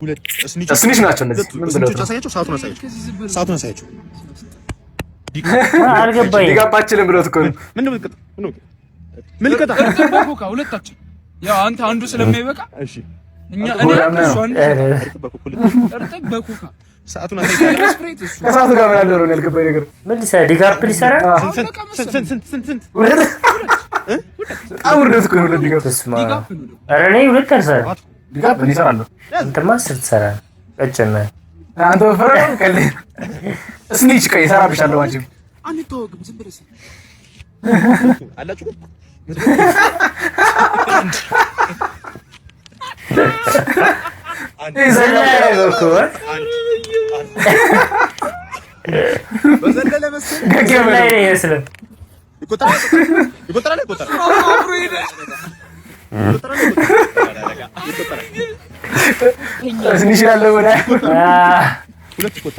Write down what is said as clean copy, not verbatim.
ስኒች ናቸው እነዚህ ምን ብለው ታሳያቸው ሰዓቱን አሳያቸው አልገባኝ ዲጋፓችን ብለው እኮ ነው ምን ልቀጣ በኮካ ሁለታችን ያው አንተ አንዱ ስለማይበቃ እሺ እኛ እርጥብ በኮካ ሰዓቱን አሳያቸው ከሰዓቱ ጋር ምን አለው ነው ያልገባኝ ነገር ምን ሊሰራ ዲጋፕ ሊሰራ ስንት አውርደት እኮ ነው ዲጋፕ ኧረ እኔ ሁለት አልሰራም ዲጋፕ ይሰራሉ አንተማ አስር ትሰራለህ ቀጭን ነህ አንተ ፈረም ከለ ስኒች ቀይ ሰራብሻለሁ አንቺ አንተወግም ዝም ብለህ አላችሁ በዘለለ መሰለኝ ይቆጠራል ስኒች ያለው ወደ ሁለት ይቆጠራል